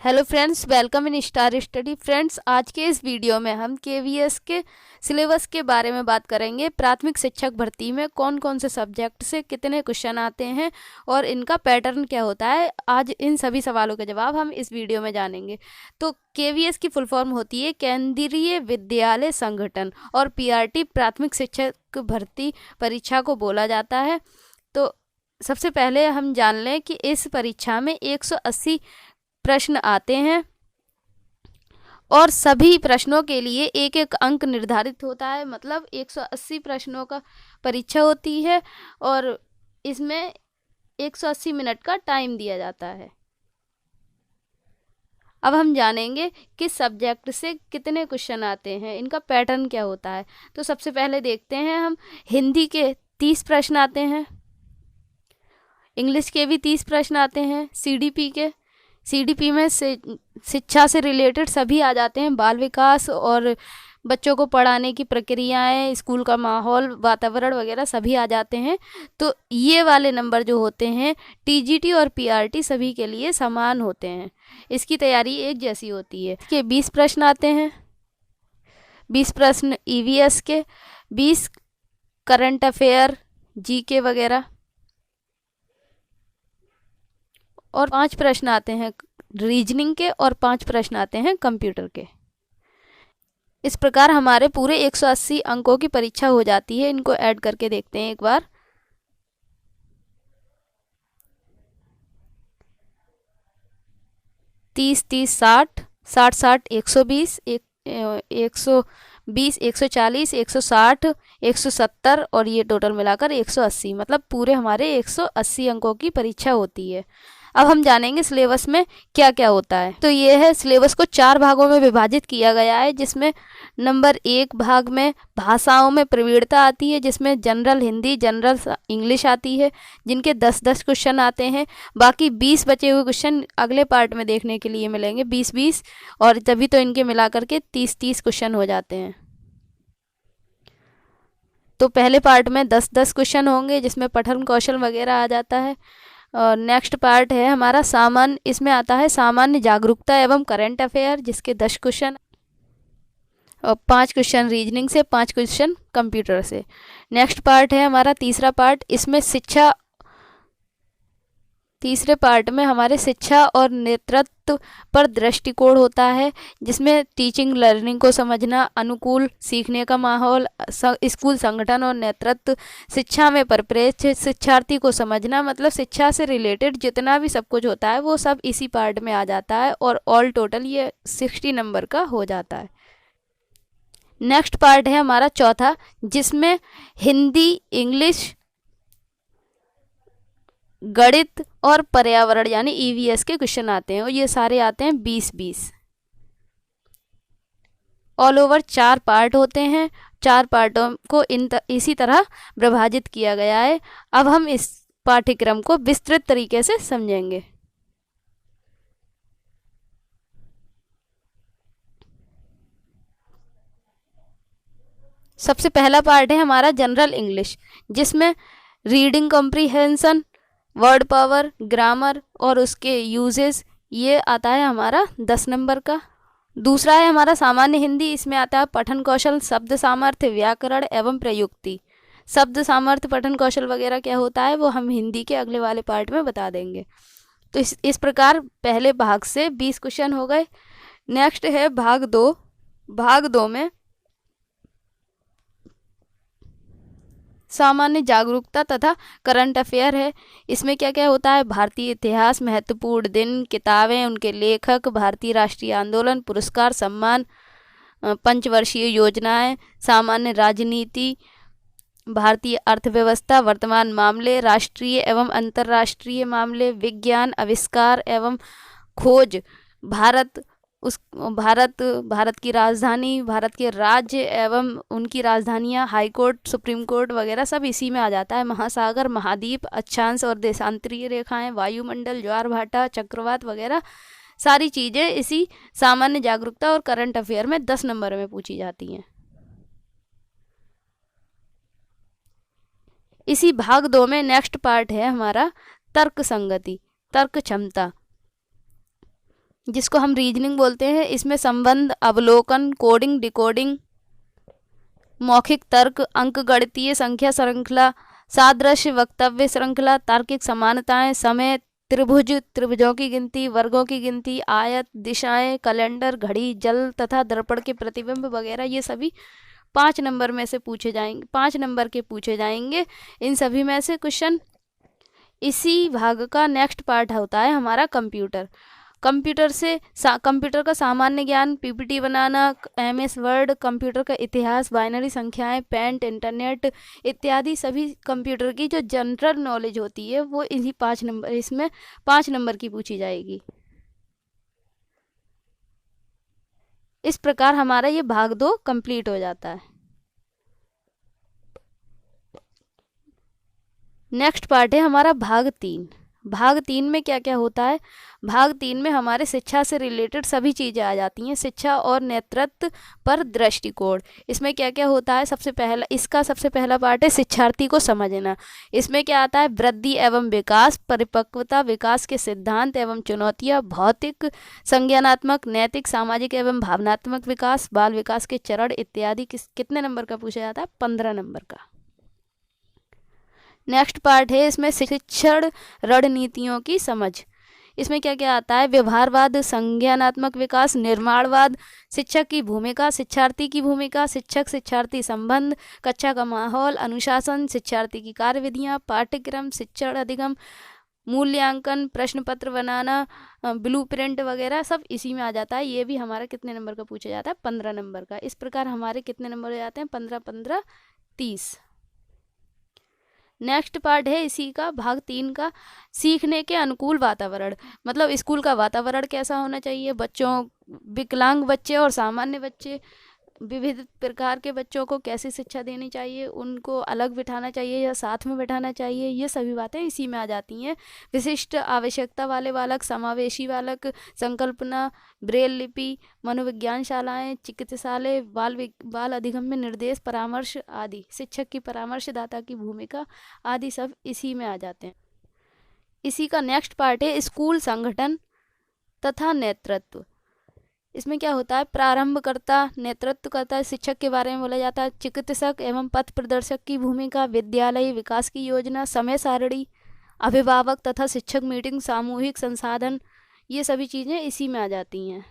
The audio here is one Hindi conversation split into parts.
Hello friends, welcome in star study. Friends, आज के इस वीडियो में हम केवीएस के सिलेबस के बारे में बात करेंगे। प्राथमिक शिक्षक भर्ती में कौन कौन से सब्जेक्ट से कितने क्वेश्चन आते हैं और इनका पैटर्न क्या होता है, आज इन सभी सवालों के जवाब हम इस वीडियो में जानेंगे। तो केवीएस की फुल फॉर्म होती है केंद्रीय विद्यालय संगठन, और पीआरटी प्राथमिक शिक्षक भर्ती परीक्षा को बोला जाता है। तो सबसे पहले हम जान लें कि इस परीक्षा में 180 प्रश्न आते हैं और सभी प्रश्नों के लिए एक एक अंक निर्धारित होता है। मतलब 180 प्रश्नों का परीक्षा होती है और इसमें 180 मिनट का टाइम दिया जाता है। अब हम जानेंगे किस सब्जेक्ट से कितने क्वेश्चन आते हैं, इनका पैटर्न क्या होता है। तो सबसे पहले देखते हैं हम, हिंदी के 30 प्रश्न आते हैं, इंग्लिश के भी 30 प्रश्न आते हैं, सीडीपी में शिक्षा से रिलेटेड सभी आ जाते हैं। बाल विकास और बच्चों को पढ़ाने की प्रक्रियाएं, स्कूल का माहौल, वातावरण वगैरह सभी आ जाते हैं। तो ये वाले नंबर जो होते हैं टीजीटी और पीआरटी सभी के लिए समान होते हैं, इसकी तैयारी एक जैसी होती है। के 20 प्रश्न आते हैं, 20 प्रश्न ईवीएस के, 20 करंट अफेयर, जीके वगैरह, और 5 प्रश्न आते हैं रीजनिंग के और 5 प्रश्न आते हैं कंप्यूटर के। इस प्रकार हमारे पूरे 180 अंकों की परीक्षा हो जाती है। इनको ऐड करके देखते हैं एक बार। 30 30 60 60 60 120 120 140 160 170 और ये टोटल मिलाकर 180, मतलब पूरे हमारे 180 अंकों की परीक्षा होती है। अब हम जानेंगे सिलेबस में क्या क्या होता है। तो ये है, सिलेबस को 4 भागों में विभाजित किया गया है, जिसमें नंबर 1 भाग में भाषाओं में प्रवीणता आती है, जिसमें जनरल हिंदी, जनरल इंग्लिश आती है, जिनके 10-10 क्वेश्चन आते हैं। बाकी 20 बचे हुए क्वेश्चन अगले पार्ट में देखने के लिए मिलेंगे, 20-20, और तभी तो इनके मिलाकर के 30-30 क्वेश्चन हो जाते हैं। तो पहले पार्ट में 10-10 क्वेश्चन होंगे, जिसमें पठन कौशल वगैरह आ जाता है। और नेक्स्ट पार्ट है हमारा सामान्य, इसमें आता है सामान्य जागरूकता एवं करंट अफेयर, जिसके 10 क्वेश्चन, और 5 क्वेश्चन रीजनिंग से, 5 क्वेश्चन कंप्यूटर से। नेक्स्ट पार्ट है हमारा तीसरा पार्ट, इसमें शिक्षा, तीसरे पार्ट में हमारे शिक्षा और नेतृत्व पर दृष्टिकोण होता है, जिसमें टीचिंग लर्निंग को समझना, अनुकूल सीखने का माहौल, स्कूल संगठन और नेतृत्व, शिक्षा में परिप्रेक्ष्य, शिक्षार्थी को समझना, मतलब शिक्षा से रिलेटेड जितना भी सब कुछ होता है वो सब इसी पार्ट में आ जाता है, और ऑल टोटल ये 60 नंबर का हो जाता है। नेक्स्ट पार्ट है हमारा चौथा, जिसमें हिंदी, इंग्लिश, गणित और पर्यावरण यानी ईवीएस के क्वेश्चन आते हैं, और ये सारे आते हैं 20-20। ऑल ओवर 4 पार्ट होते हैं, 4 पार्टों को इसी तरह विभाजित किया गया है। अब हम इस पाठ्यक्रम को विस्तृत तरीके से समझेंगे। सबसे पहला पार्ट है हमारा जनरल इंग्लिश, जिसमें reading comprehension, word power, grammar और उसके यूजेस, ये आता है हमारा 10 नंबर का। दूसरा है हमारा सामान्य हिंदी, इसमें आता है पठन कौशल, शब्द सामर्थ्य, व्याकरण एवं प्रयुक्ति। शब्द सामर्थ्य, पठन कौशल वगैरह क्या होता है वो हम हिंदी के अगले वाले पार्ट में बता देंगे। तो इस प्रकार पहले भाग से 20 क्वेश्चन हो गए। नेक्स्ट है भाग 2। भाग 2 में सामान्य जागरूकता तथा करंट अफेयर है। इसमें क्या क्या होता है, भारतीय इतिहास, महत्वपूर्ण दिन, किताबें, उनके लेखक, भारतीय राष्ट्रीय आंदोलन, पुरस्कार, सम्मान, पंचवर्षीय योजनाएं, सामान्य राजनीति, भारतीय अर्थव्यवस्था, वर्तमान मामले, राष्ट्रीय एवं अंतर्राष्ट्रीय मामले, विज्ञान, आविष्कार एवं खोज, भारत की राजधानी, भारत के राज्य एवं उनकी राजधानियां, हाई कोर्ट, सुप्रीम कोर्ट वगैरह सब इसी में आ जाता है। महासागर, महाद्वीप, अक्षांश और देशांतरीय रेखाएं, वायुमंडल, ज्वार भाटा, चक्रवात वगैरह सारी चीज़ें इसी सामान्य जागरूकता और करंट अफेयर में 10 नंबर में पूछी जाती हैं। इसी भाग 2 में नेक्स्ट पार्ट है हमारा तर्क संगति, तर्क क्षमता। जिसको हम रीजनिंग बोलते हैं। इसमें संबंध, अवलोकन, कोडिंग, डिकोडिंग, मौखिक तर्क, अंकगणितीय संख्या श्रृंखला, सादृश्य, वक्तव्य श्रृंखला, तार्किक समानताएं, समय, त्रिभुज, त्रिभुजों की गिनती, वर्गों की गिनती, आयत, दिशाएं, कैलेंडर, घड़ी, जल तथा दर्पण के प्रतिबिंब वगैरह, ये सभी 5 नंबर में से पूछे जाएंगे, 5 नंबर के पूछे जाएंगे इन सभी में से क्वेश्चन। इसी भाग का नेक्स्ट पार्ट होता है हमारा कंप्यूटर। कंप्यूटर का सामान्य ज्ञान, पीपीटी बनाना, एमएस वर्ड, कंप्यूटर का इतिहास, बाइनरी संख्याएं, पेंट, इंटरनेट इत्यादि सभी कंप्यूटर की जो जनरल नॉलेज होती है वो इन्हीं 5 नंबर, इसमें 5 नंबर की पूछी जाएगी। इस प्रकार हमारा ये भाग 2 कंप्लीट हो जाता है। नेक्स्ट पार्ट है हमारा भाग 3। भाग 3 में क्या क्या होता है? भाग 3 में हमारे शिक्षा से रिलेटेड सभी चीज़ें आ जाती हैं। शिक्षा और नेतृत्व पर दृष्टिकोण, इसमें क्या क्या होता है? सबसे पहला पार्ट है शिक्षार्थी को समझना। इसमें क्या आता है? वृद्धि एवं विकास, परिपक्वता, विकास के सिद्धांत एवं चुनौतियाँ, भौतिक, संज्ञानात्मक, नैतिक, सामाजिक एवं भावनात्मक विकास, बाल विकास के चरण इत्यादि। कितने नंबर का पूछा जाता है? 15 नंबर का। नेक्स्ट पार्ट है इसमें शिक्षण रणनीतियों की समझ। इसमें क्या क्या आता है? व्यवहारवाद, संज्ञानात्मक विकास, निर्माणवाद, शिक्षक की भूमिका, शिक्षार्थी की भूमिका, शिक्षक शिक्षार्थी संबंध, कक्षा का माहौल, अनुशासन, शिक्षार्थी की कार्यविधियाँ, पाठ्यक्रम, शिक्षण अधिगम, मूल्यांकन, प्रश्न पत्र बनाना, ब्लूप्रिंट वगैरह सब इसी में आ जाता है। ये भी हमारा कितने नंबर का पूछा जाता है? 15 नंबर का। इस प्रकार हमारे कितने नंबर हो जाते हैं? 15 15 30। नेक्स्ट पार्ट है इसी का भाग 3 का, सीखने के अनुकूल वातावरण। मतलब स्कूल का वातावरण कैसा होना चाहिए, बच्चों, विकलांग बच्चे और सामान्य बच्चे, विविध प्रकार के बच्चों को कैसी शिक्षा देनी चाहिए, उनको अलग बिठाना चाहिए या साथ में बिठाना चाहिए, ये सभी बातें इसी में आ जाती हैं। विशिष्ट आवश्यकता वाले बालक, समावेशी बालक, संकल्पना, ब्रेल लिपि, मनोविज्ञान शालाएं, चिकित्सालय, बाल अधिगम में निर्देश, परामर्श आदि, शिक्षक की परामर्शदाता की भूमिका आदि सब इसी में आ जाते हैं। इसी का नेक्स्ट पार्ट है स्कूल संगठन तथा नेतृत्व। इसमें क्या होता है? प्रारंभकर्ता, नेतृत्वकर्ता, शिक्षक के बारे में बोला जाता है, चिकित्सक एवं पथ प्रदर्शक की भूमिका, विद्यालय विकास की योजना, समय सारणी, अभिभावक तथा शिक्षक मीटिंग, सामूहिक संसाधन, ये सभी चीज़ें इसी में आ जाती हैं।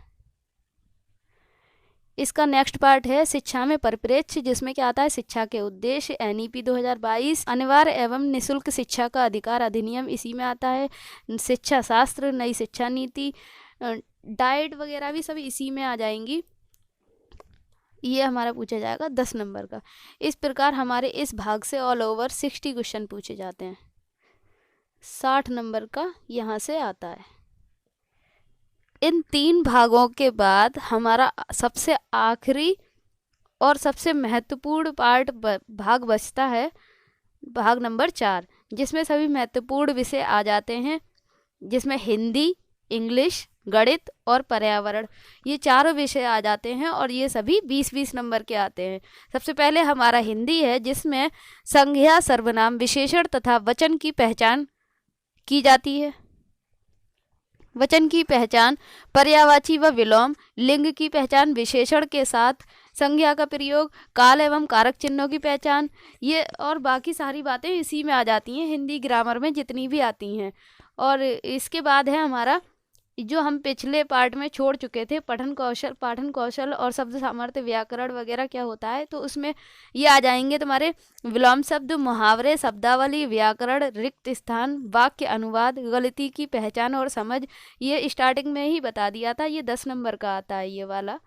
इसका नेक्स्ट पार्ट है शिक्षा में परिप्रेक्ष्य, जिसमें क्या आता है? शिक्षा के उद्देश्य, एनईपी 2022, अनिवार्य एवं निःशुल्क शिक्षा का अधिकार अधिनियम इसी में आता है, शिक्षा शास्त्र, नई शिक्षा नीति, डाइट वगैरह भी सभी इसी में आ जाएंगी। ये हमारा पूछा जाएगा 10 नंबर का। इस प्रकार हमारे इस भाग से ऑल ओवर 60 क्वेश्चन पूछे जाते हैं। 60 नंबर का यहाँ से आता है। इन 3 भागों के बाद हमारा सबसे आखिरी और सबसे महत्वपूर्ण भाग बचता है, भाग नंबर 4, जिसमें सभी महत्वपूर्ण विषय आ जाते हैं, जिसमें हिंदी, इंग्लिश, गणित और पर्यावरण, ये चारों विषय आ जाते हैं और ये सभी 20-20 नंबर के आते हैं। सबसे पहले हमारा हिंदी है, जिसमें संज्ञा, सर्वनाम, विशेषण तथा वचन की पहचान की जाती है। वचन की पहचान, पर्यायवाची व विलोम, लिंग की पहचान, विशेषण के साथ संज्ञा का प्रयोग, काल एवं कारक चिन्हों की पहचान, ये और बाकी सारी बातें इसी में आ जाती हैं, हिंदी ग्रामर में जितनी भी आती हैं। और इसके बाद है हमारा जो हम पिछले पार्ट में छोड़ चुके थे, पाठन कौशल और शब्द सामर्थ्य, व्याकरण वगैरह क्या होता है, तो उसमें ये आ जाएंगे तुम्हारे विलोम शब्द, मुहावरे, शब्दावली, व्याकरण, रिक्त स्थान, वाक्य अनुवाद, गलती की पहचान और समझ। ये स्टार्टिंग में ही बता दिया था, ये 10 नंबर का आता है ये वाला।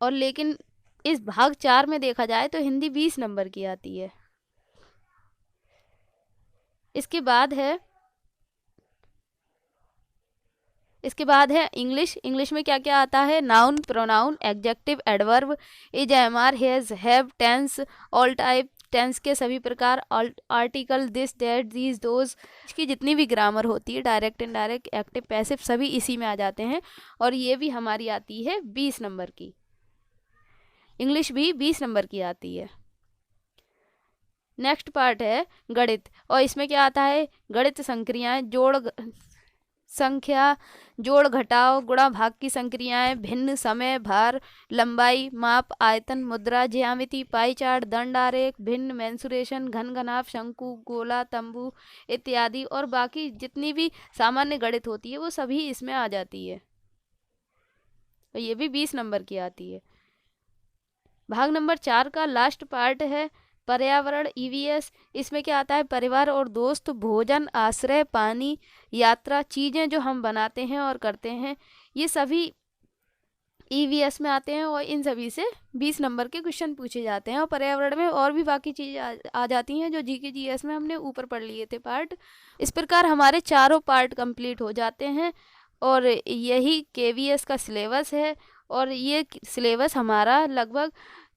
और लेकिन इस भाग 4 में देखा जाए तो हिंदी 20 नंबर की आती है। इसके बाद है इंग्लिश में क्या क्या आता है? Noun, pronoun, adjective, adverb, is, am are, has, have, tense, all type, tense के सभी प्रकार, article, this, that, these, those, की जितनी भी ग्रामर होती है, डायरेक्ट, इनडायरेक्ट, एक्टिव, पैसिव, सभी इसी में आ जाते हैं। और ये भी हमारी आती है 20 नंबर की। इंग्लिश भी 20 नंबर की आती है। नेक्स्ट पार्ट है गणित, और इसमें क्या आता है? गणित, संक्रियाएं, जोड़, संख्या, जोड़ घटाव, गुणा भाग की संक्रियाएं, भिन्न, समय, भार, लंबाई, माप, आयतन, मुद्रा, ज्यामिति, पाई चार्ट, दंड आरेख, भिन्न, मेंसुरेशन, घन घनाभ, शंकु, गोला, तंबू इत्यादि और बाकी जितनी भी सामान्य गणित होती है वो सभी इसमें आ जाती है। तो ये भी 20 नंबर की आती है। भाग नंबर 4 का लास्ट पार्ट है पर्यावरण, ईवीएस। इसमें क्या आता है? परिवार और दोस्त, भोजन, आश्रय, पानी, यात्रा, चीजें जो हम बनाते हैं और करते हैं, ये सभी ईवीएस में आते हैं और इन सभी से 20 नंबर के क्वेश्चन पूछे जाते हैं। और पर्यावरण में और भी बाकी चीजें आ जाती हैं जो जीके जीएस में हमने ऊपर पढ़ लिए थे पार्ट। इस प्रकार हमारे चारों पार्ट कंप्लीट हो जाते हैं और यही केवीएस का सिलेबस है। और ये सिलेबस हमारा लगभग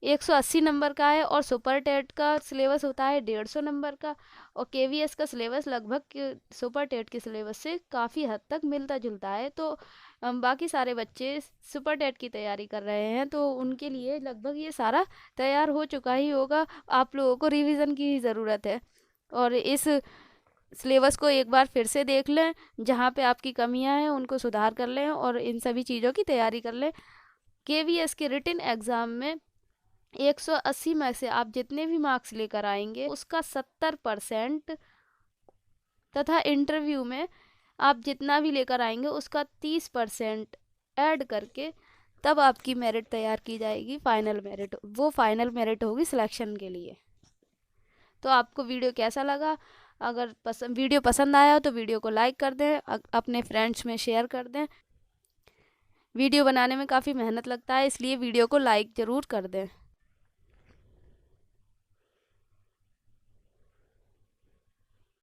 180 नंबर का है और सुपर टेट का सिलेबस होता है 150 नंबर का। और केवीएस का सिलेबस लगभग सुपर टेट के सिलेबस से काफ़ी हद तक मिलता जुलता है। तो बाकी सारे बच्चे सुपर टेट की तैयारी कर रहे हैं तो उनके लिए लगभग ये सारा तैयार हो चुका ही होगा। आप लोगों को रिवीजन की ज़रूरत है और इस सिलेबस को एक बार फिर से देख लें, जहाँ पे आपकी कमियां हैं उनको सुधार कर लें और इन सभी चीज़ों की तैयारी कर लें। केवीएस के रिटन एग्ज़ाम में 180 में से आप जितने भी मार्क्स लेकर आएंगे उसका 70% तथा इंटरव्यू में आप जितना भी लेकर आएंगे उसका 30% ऐड करके तब आपकी मेरिट तैयार की जाएगी, फाइनल मेरिट। वो फाइनल मेरिट होगी सिलेक्शन के लिए। तो आपको वीडियो कैसा लगा? अगर वीडियो पसंद आया हो तो वीडियो को लाइक कर दें, अपने फ्रेंड्स में शेयर कर दें। वीडियो बनाने में काफ़ी मेहनत लगता है इसलिए वीडियो को लाइक ज़रूर कर दें।